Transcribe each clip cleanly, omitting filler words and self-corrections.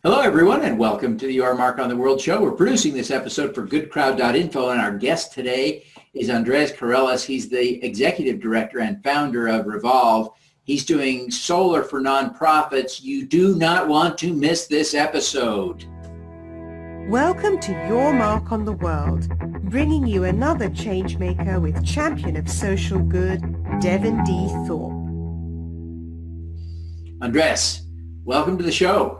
Hello, everyone, and welcome to the Your Mark on the World show. We're producing this episode for GoodCrowd.info, and our guest today is Andreas Karelas. He's the executive director and founder of Re-Volv. He's doing solar for nonprofits. You do not want to miss this episode. Welcome to Your Mark on the World, bringing you another changemaker with champion of social good, Devin D. Thorpe. Andreas, welcome to the show.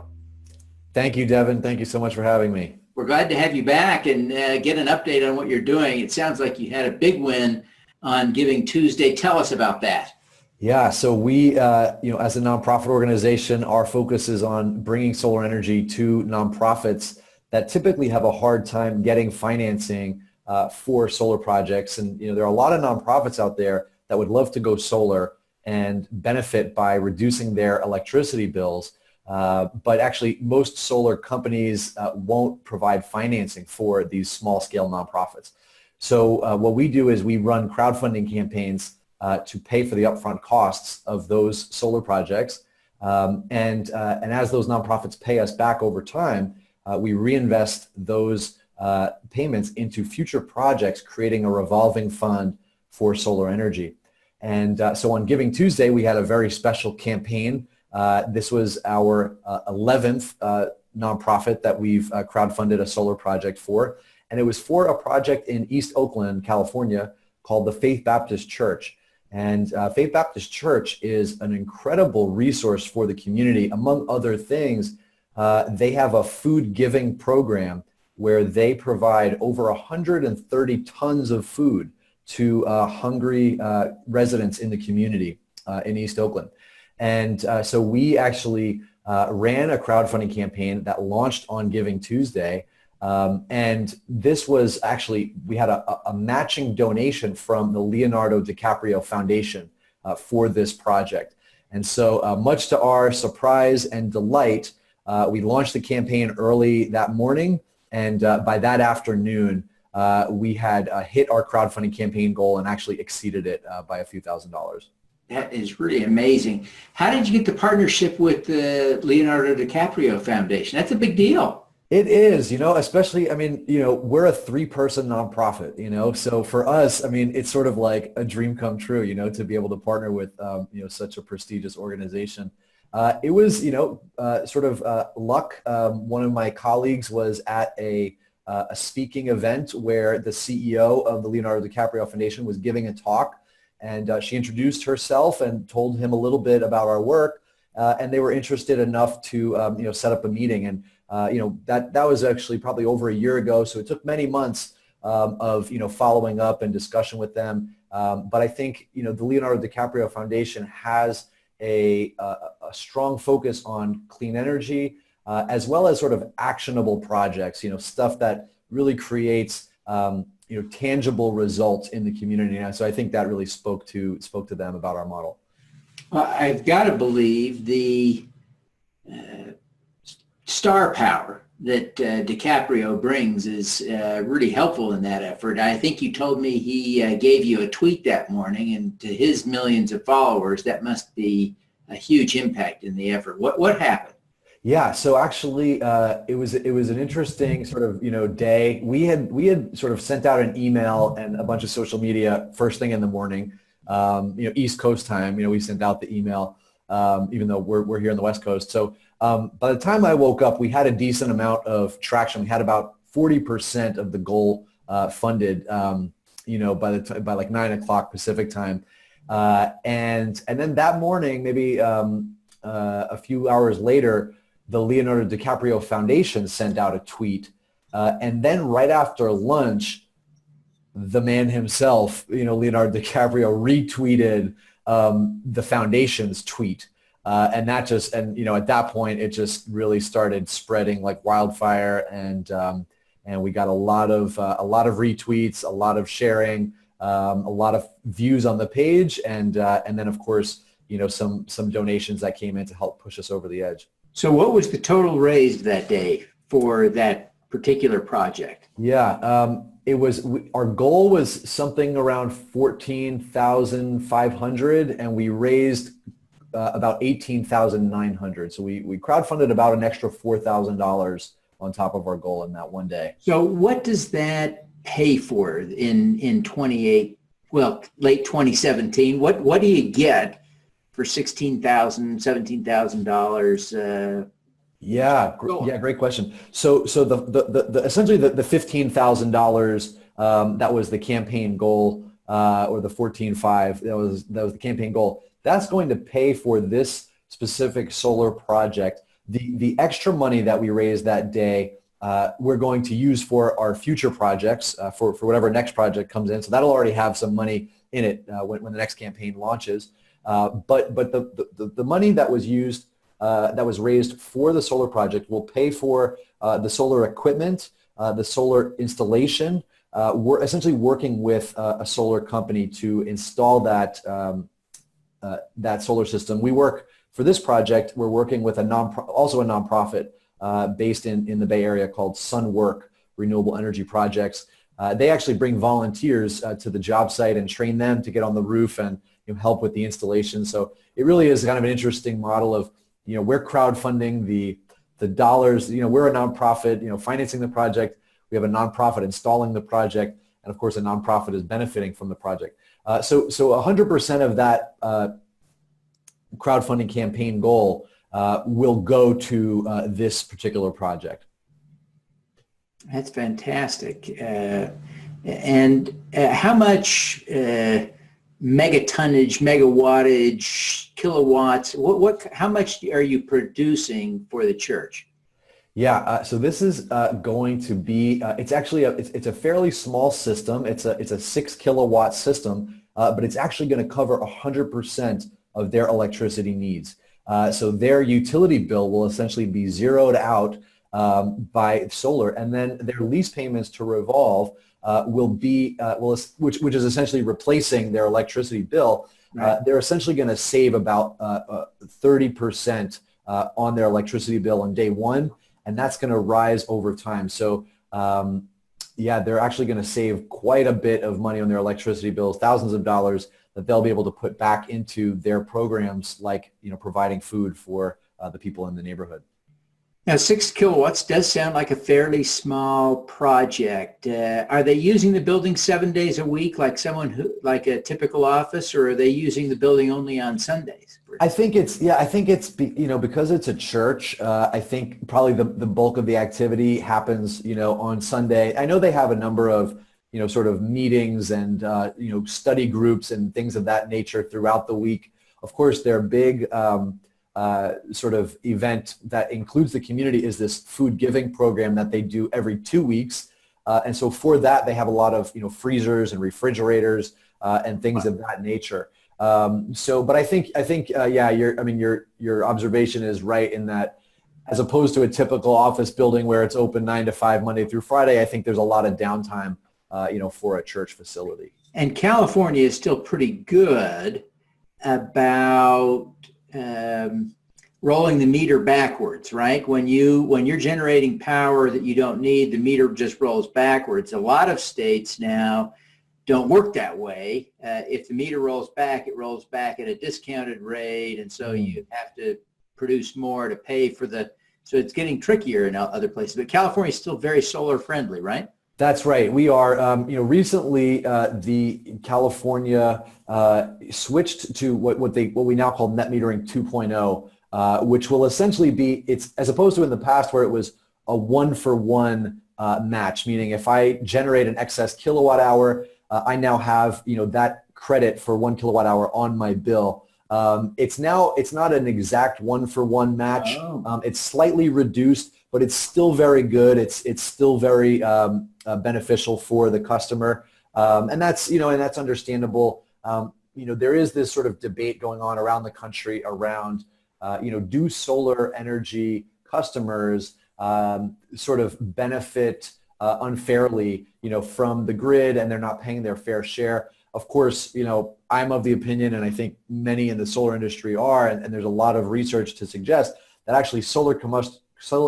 Thank you, Devin. Thank you so much for having me. We're glad to have you back and get an update on what you're doing. It sounds like you had a big win on Giving Tuesday. Tell us about that. Yeah, so we, as a nonprofit organization, our focus is on bringing solar energy to nonprofits that typically have a hard time getting financing for solar projects. And there are a lot of nonprofits out there that would love to go solar and benefit by reducing their electricity bills. But actually, most solar companies won't provide financing for these small-scale nonprofits. So what we do is we run crowdfunding campaigns to pay for the upfront costs of those solar projects. And as those nonprofits pay us back over time, we reinvest those payments into future projects, creating a revolving fund for solar energy. And so on Giving Tuesday, we had a very special campaign. This was our 11th nonprofit that we've crowdfunded a solar project for, and it was for a project in East Oakland, California, called the Faith Baptist Church. And Faith Baptist Church is an incredible resource for the community. Among other things, they have a food giving program where they provide over 130 tons of food to hungry residents in the community in East Oakland. And so we actually ran a crowdfunding campaign that launched on Giving Tuesday. And this was actually, we had a matching donation from the Leonardo DiCaprio Foundation for this project. And so much to our surprise and delight, we launched the campaign early that morning. And by that afternoon, we had hit our crowdfunding campaign goal and actually exceeded it by a few $1,000s. That is really amazing. How did you get the partnership with the Leonardo DiCaprio Foundation? That's a big deal. It is, especially, we're a 3-person nonprofit, so for us, it's sort of like a dream come true, to be able to partner with, such a prestigious organization. It was, sort of luck. One of my colleagues was at a speaking event where the CEO of the Leonardo DiCaprio Foundation was giving a talk. And she introduced herself and told him a little bit about our work, and they were interested enough to set up a meeting. And that was actually probably over a year ago, so it took many months of following up and discussion with them. But I think the Leonardo DiCaprio Foundation has a strong focus on clean energy as well as sort of actionable projects, stuff that really creates tangible results in the community. And so I think that really spoke to them about our model. Well, I've got to believe the star power that DiCaprio brings is really helpful in that effort. I think you told me he gave you a tweet that morning, and to his millions of followers, that must be a huge impact in the effort. What happened? Yeah, so actually, it was an interesting sort of day. We had sort of sent out an email and a bunch of social media first thing in the morning, East Coast time. We sent out the email, even though we're here on the West Coast. So by the time I woke up, we had a decent amount of traction. We had about 40% of the goal funded, by like 9 o'clock Pacific time, and then that morning, maybe a few hours later, the Leonardo DiCaprio Foundation sent out a tweet. And then right after lunch, the man himself, Leonardo DiCaprio, retweeted the foundation's tweet. And at that point, it just really started spreading like wildfire. And we got a lot of retweets, a lot of sharing, a lot of views on the page. And then, of course, some donations that came in to help push us over the edge. So what was the total raised that day for that particular project? Yeah, our goal was something around 14,500, and we raised about $18,900. So we crowdfunded about an extra $4,000 on top of our goal in that one day. So what does that pay for in late 2017? What do you get for $16,000, $17,000? Yeah, great question. So the essentially the $15,000 that was the campaign goal, or the 14.5, that was the campaign goal. That's going to pay for this specific solar project. The extra money that we raised that day, we're going to use for our future projects, for whatever next project comes in. So that'll already have some money in it when the next campaign launches. But the money that was used, that was raised for the solar project, will pay for the solar equipment, the solar installation. We're essentially working with a solar company to install that solar system. We work for this project. We're working with also a nonprofit based in the Bay Area called Sunwork Renewable Energy Projects. They actually bring volunteers to the job site and train them to get on the roof and help with the installation. So it really is kind of an interesting model of, we're crowdfunding the dollars. We're a nonprofit, financing the project. We have a nonprofit installing the project, and of course, a nonprofit is benefiting from the project. So 100% of that crowdfunding campaign goal will go to this particular project. That's fantastic. And how much megatonnage, megawattage, kilowatts, how much are you producing for the church? Yeah, so this is going to be, it's actually it's a fairly small system. It's a 6 kilowatt system, but it's actually going to cover 100% of their electricity needs. So their utility bill will essentially be zeroed out by solar, and then their lease payments to Re-Volv will be, which is essentially replacing their electricity bill. Right. They're essentially going to save about 30% on their electricity bill on day one, and that's going to rise over time. So they're actually going to save quite a bit of money on their electricity bills, thousands of dollars that they'll be able to put back into their programs, like providing food for the people in the neighborhood. Now, 6 kilowatts does sound like a fairly small project. Are they using the building 7 days a week, like like a typical office, or are they using the building only on Sundays? I think it's because it's a church. I think probably the bulk of the activity happens on Sunday. I know they have a number of sort of meetings and study groups and things of that nature throughout the week. Of course, their big sort of event that includes the community is this food giving program that they do every 2 weeks. And so for that, they have a lot of freezers and refrigerators and things of that nature. But I think your observation is right in that, as opposed to a typical office building where it's open 9 to 5 Monday through Friday, I think there's a lot of downtime for a church facility. And California is still pretty good about rolling the meter backwards, right? When you're generating power that you don't need, the meter just rolls backwards. A lot of states now don't work that way. If the meter rolls back, it rolls back at a discounted rate, and so you have to produce more to pay for so it's getting trickier in other places. But California is still very solar friendly, right? That's right. We are, recently the California switched to what we now call net metering 2.0, which will essentially be, it's as opposed to in the past where it was a 1-for-1 match, meaning if I generate an excess kilowatt hour, I now have, that credit for 1 kilowatt hour on my bill. It's not an exact 1-for-1 match. Oh. It's slightly reduced, but it's still very good. It's still very beneficial for the customer, and that's understandable. There is this sort of debate going on around the country around, do solar energy customers sort of benefit unfairly, from the grid, and they're not paying their fair share. Of course, I'm of the opinion, and I think many in the solar industry are, and there's a lot of research to suggest that actually solar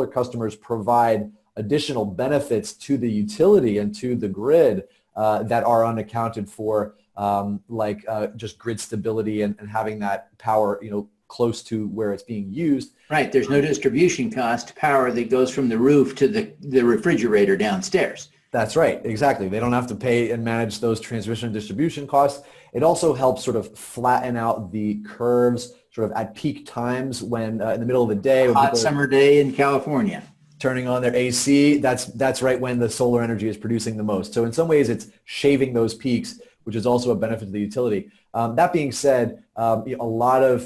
customers provide additional benefits to the utility and to the grid that are unaccounted for, like just grid stability and having that power, close to where it's being used. Right. There's no distribution cost to power that goes from the roof to the refrigerator downstairs. That's right. Exactly. They don't have to pay and manage those transmission and distribution costs. It also helps sort of flatten out the curves sort of at peak times when in the middle of the day. When Hot summer day in California. Turning on their AC, that's right when the solar energy is producing the most. So in some ways, it's shaving those peaks, which is also a benefit to the utility. That being said, a lot of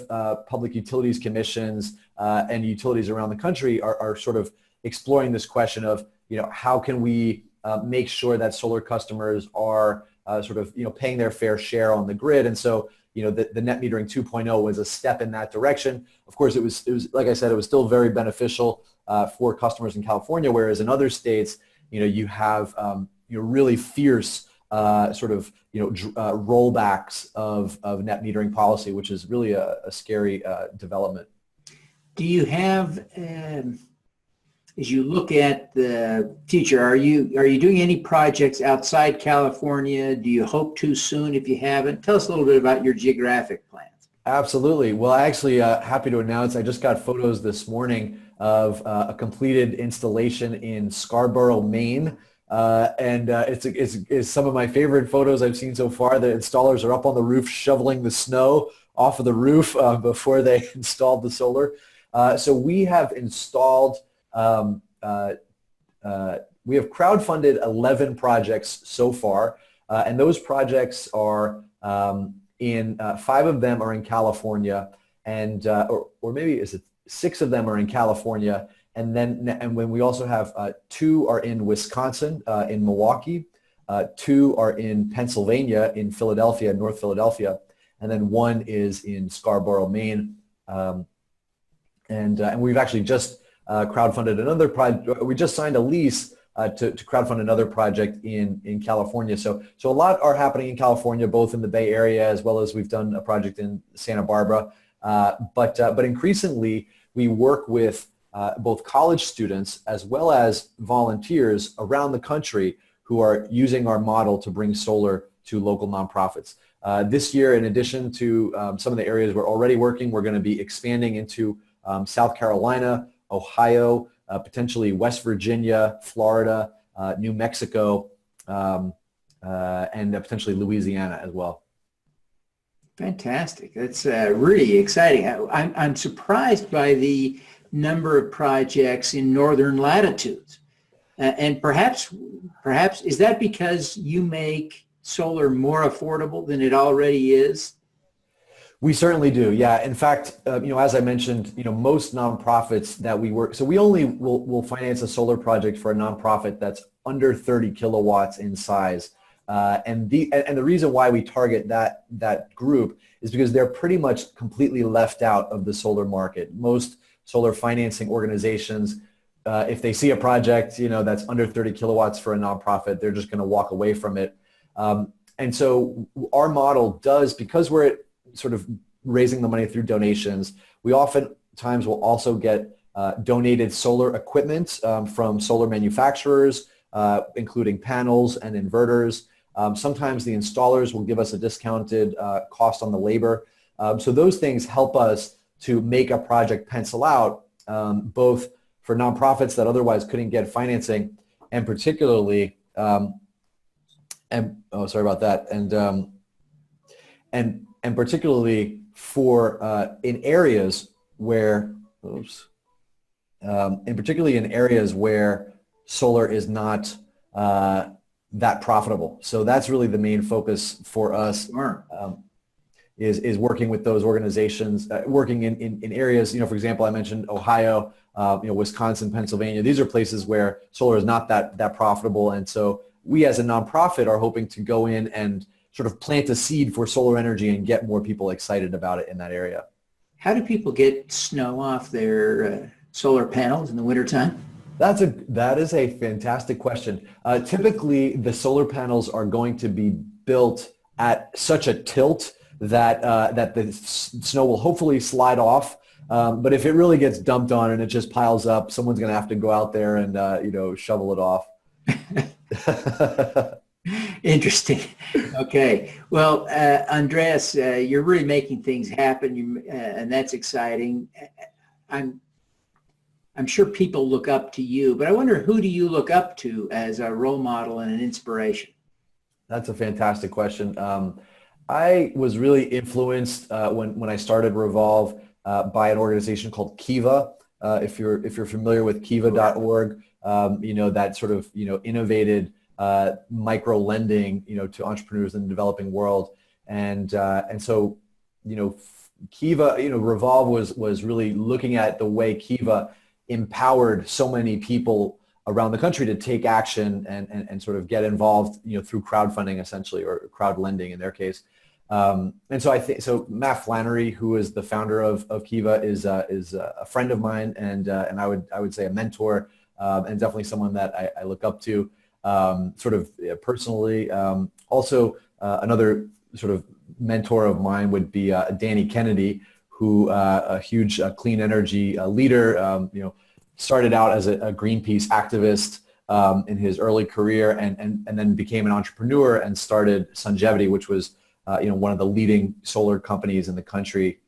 public utilities commissions and utilities around the country are sort of exploring this question of, how can we make sure that solar customers are sort of, paying their fair share on the grid. And so, the net metering 2.0 was a step in that direction. Of course, it was like I said, it was still very beneficial for customers in California, whereas in other states, you have really fierce rollbacks of net metering policy, which is really a scary development. Do you have, as you look at the future, are you doing any projects outside California? Do you hope to soon if you haven't? Tell us a little bit about your geographic plans. Absolutely. Well, actually, happy to announce I just got photos this morning of a completed installation in Scarborough, Maine. It's some of my favorite photos I've seen so far. The installers are up on the roof shoveling the snow off of the roof before they installed the solar. So we have installed, we have crowdfunded 11 projects so far, and those projects are 5 of them are in California, and or maybe is it 6 of them are in California. And when we also have 2 are in Wisconsin, in Milwaukee, 2 are in Pennsylvania, in Philadelphia, North Philadelphia, and then 1 is in Scarborough, Maine. And we've actually just crowdfunded another project. We just signed a lease to crowdfund another project in California. So a lot are happening in California, both in the Bay Area as well as we've done a project in Santa Barbara. But increasingly, we work with both college students as well as volunteers around the country who are using our model to bring solar to local nonprofits. This year, in addition to some of the areas we're already working, we're going to be expanding into South Carolina, Ohio, potentially West Virginia, Florida, New Mexico, and potentially Louisiana as well. Fantastic. That's really exciting. I'm surprised by the number of projects in northern latitudes. And perhaps is that because you make solar more affordable than it already is? We certainly do. Yeah. In fact, as I mentioned, most nonprofits that we work, so we only will finance a solar project for a nonprofit that's under 30 kilowatts in size. And the reason why we target that group is because they're pretty much completely left out of the solar market. Most solar financing organizations, if they see a project, that's under 30 kilowatts for a nonprofit, they're just going to walk away from it. And so our model does, because we're sort of raising the money through donations, we oftentimes will also get donated solar equipment from solar manufacturers, including panels and inverters. Sometimes the installers will give us a discounted cost on the labor. So those things help us to make a project pencil out, both for nonprofits that otherwise couldn't get financing, and particularly, and particularly for in areas where, solar is not that profitable. So that's really the main focus for us. Sure. Is working with those organizations, working in areas, for example, I mentioned Ohio, Wisconsin, Pennsylvania. These are places where solar is not that profitable. And so we as a nonprofit are hoping to go in and sort of plant a seed for solar energy and get more people excited about it in that area. How do people get snow off their solar panels in the wintertime? That is a fantastic question. Typically, the solar panels are going to be built at such a tilt that the snow will hopefully slide off. But if it really gets dumped on and it just piles up, someone's going to have to go out there and shovel it off. Interesting. Okay. Well, Andreas, you're really making things happen, and that's exciting. I'm sure people look up to you, but I wonder, who do you look up to as a role model and an inspiration? That's a fantastic question. I was really influenced when I started Re-Volv by an organization called Kiva. If you're familiar with Kiva.org, that sort of innovated micro lending to entrepreneurs in the developing world, and so Kiva, Re-Volv was really looking at the way Kiva empowered so many people around the country to take action and sort of get involved, through crowdfunding essentially, or crowd lending in their case. And so I think Matt Flannery, who is the founder of Kiva, is a friend of mine, and I would say a mentor, and definitely someone that I look up to, sort of personally. Also, another sort of mentor of mine would be Danny Kennedy, who a huge clean energy leader. Started out as a Greenpeace activist in his early career, and then became an entrepreneur and started Sungevity, which was one of the leading solar companies in the country.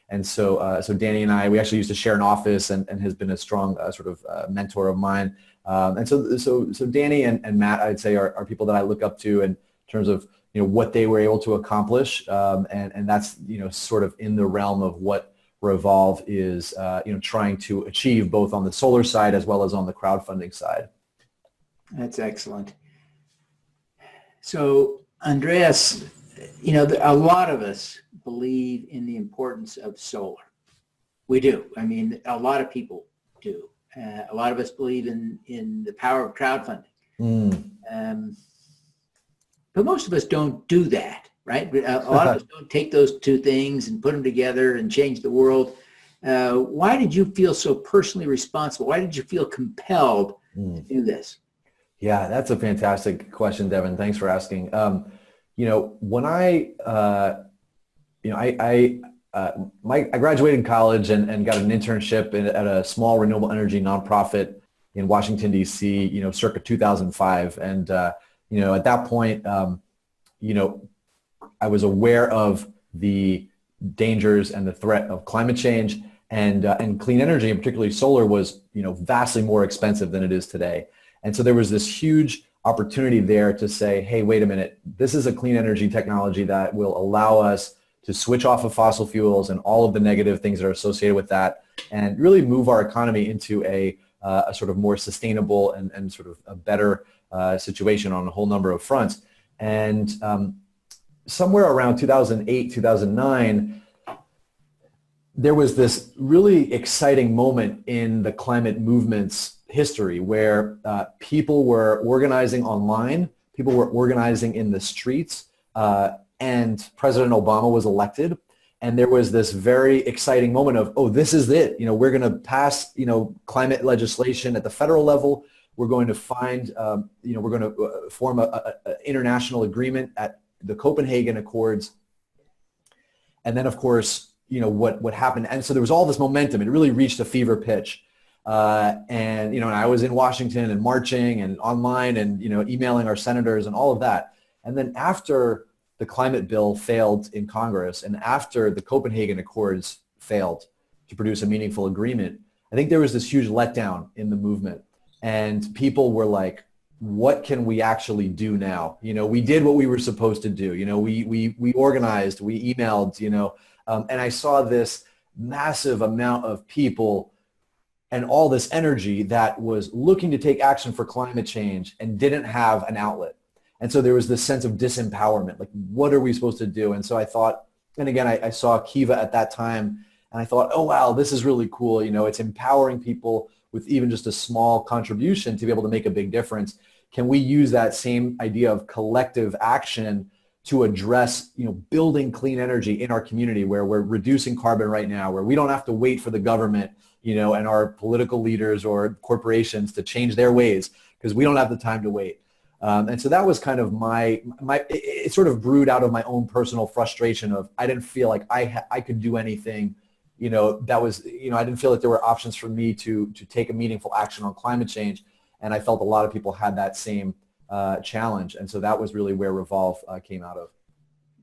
And so Danny and we actually used to share an office, and has been a strong sort of mentor of mine. And so Danny and Matt, I'd say, are people that I look up to in terms of what they were able to accomplish, and that's sort of in the realm of what Re-Volv is trying to achieve, both on the solar side as well as on the crowdfunding side. That's excellent. So Andreas, a lot of us believe in the importance of solar. We do. I mean, a lot of people do. A lot of us believe in the power of crowdfunding. But most of us don't do that, right? A lot of us don't take those two things and put them together and change the world. Why did you feel so personally responsible? Why did you feel compelled to do this? Yeah, that's a fantastic question, Devin. Thanks for asking. When I graduated college and got an internship at a small renewable energy nonprofit in Washington, D.C., circa 2005. And, at that point, I was aware of the dangers and the threat of climate change, and clean energy, and particularly solar, was, vastly more expensive than it is today. And so there was this huge opportunity there to say, hey, wait a minute, this is a clean energy technology that will allow us to switch off of fossil fuels and all of the negative things that are associated with that, and really move our economy into a sort of more sustainable and sort of a better situation on a whole number of fronts. And somewhere around 2008, 2009, there was this really exciting moment in the climate movement's history where people were organizing online, people were organizing in the streets, and President Obama was elected. And there was this very exciting moment of, oh, this is it. We're going to pass, climate legislation at the federal level. We're going to find, we're going to form an international agreement at the Copenhagen Accords. And then, of course, what happened. And so there was all this momentum. It really reached a fever pitch. And I was in Washington and marching and online and, emailing our senators and all of that. And then after the climate bill failed in Congress, and after the Copenhagen Accords failed to produce a meaningful agreement, I think there was this huge letdown in the movement. And people were like, what can we actually do now? We did what we were supposed to do. We organized, we emailed, and I saw this massive amount of people and all this energy that was looking to take action for climate change and didn't have an outlet. And so there was this sense of disempowerment, like, what are we supposed to do? And so I thought, and again, I saw Kiva at that time, and I thought, oh, wow, this is really cool. It's empowering people with even just a small contribution to be able to make a big difference. Can we use that same idea of collective action to address, building clean energy in our community, where we're reducing carbon right now, where we don't have to wait for the government, and our political leaders or corporations to change their ways, because we don't have the time to wait. And so that was kind of it sort of brewed out of my own personal frustration of, I didn't feel like I could do anything, that was, I didn't feel like there were options for me to take a meaningful action on climate change. And I felt a lot of people had that same challenge. And so that was really where Re-Volv came out of.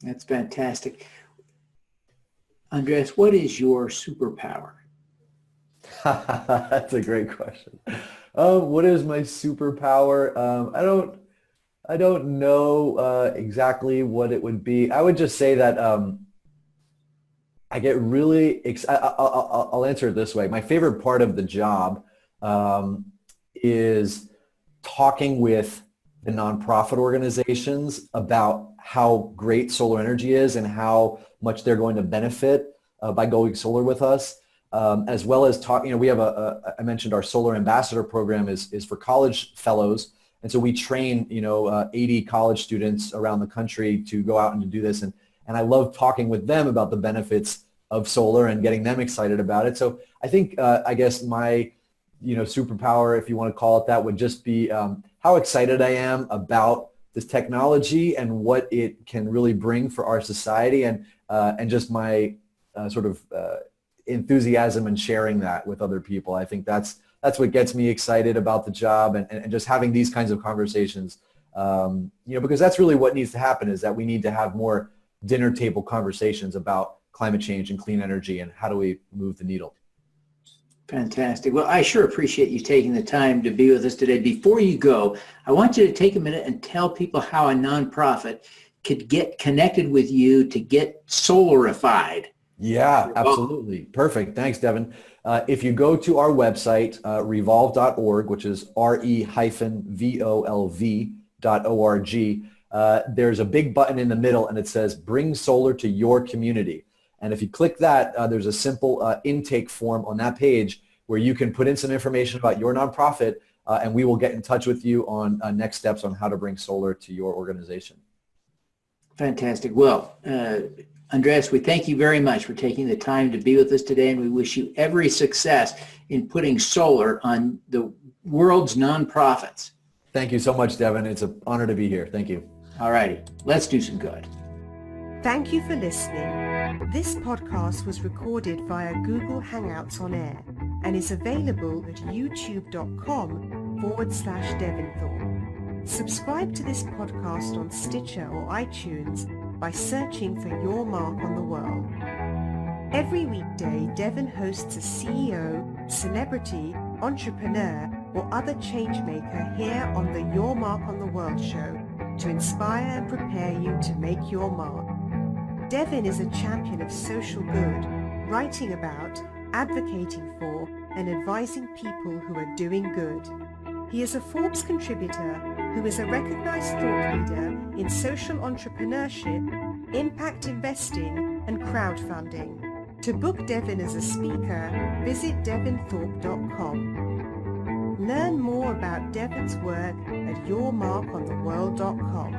That's fantastic. Andreas, what is your superpower? That's a great question. What is my superpower? I don't know exactly what it would be. I would just say that I get really I'll answer it this way. My favorite part of the job is talking with the nonprofit organizations about how great solar energy is and how much they're going to benefit by going solar with us, as well as we have I mentioned our solar ambassador program is for college fellows. And so we train, 80 college students around the country to go out and to do this. And I love talking with them about the benefits of solar and getting them excited about it. So I think, I guess my, superpower, if you want to call it that, would just be how excited I am about this technology and what it can really bring for our society, and just my sort of enthusiasm and sharing that with other people. I think that's what gets me excited about the job, and just having these kinds of conversations, because that's really what needs to happen, is that we need to have more dinner table conversations about climate change and clean energy and how do we move the needle. Fantastic. Well, I sure appreciate you taking the time to be with us today. Before you go, I want you to take a minute and tell people how a nonprofit could get connected with you to get solarified. Yeah, absolutely. Perfect. Thanks, Devin. If you go to our website, revolv.org, which is re-volv.org, there's a big button in the middle and it says bring solar to your community. And if you click that, there's a simple intake form on that page where you can put in some information about your nonprofit, and we will get in touch with you on next steps on how to bring solar to your organization. Fantastic. Well, Andreas, we thank you very much for taking the time to be with us today, and we wish you every success in putting solar on the world's nonprofits. Thank you so much, Devin. It's an honor to be here. Thank you. All righty. Let's do some good. Thank you for listening. This podcast was recorded via Google Hangouts on Air and is available at youtube.com/Devin Thorpe. Subscribe to this podcast on Stitcher or iTunes by searching for Your Mark on the World. Every weekday, Devin hosts a CEO, celebrity, entrepreneur, or other changemaker here on the Your Mark on the World show to inspire and prepare you to make your mark. Devin is a champion of social good, writing about, advocating for, and advising people who are doing good. He is a Forbes contributor who is a recognized thought leader in social entrepreneurship, impact investing, and crowdfunding. To book Devin as a speaker, visit devinthorpe.com. Learn more about Devin's work at yourmarkontheworld.com.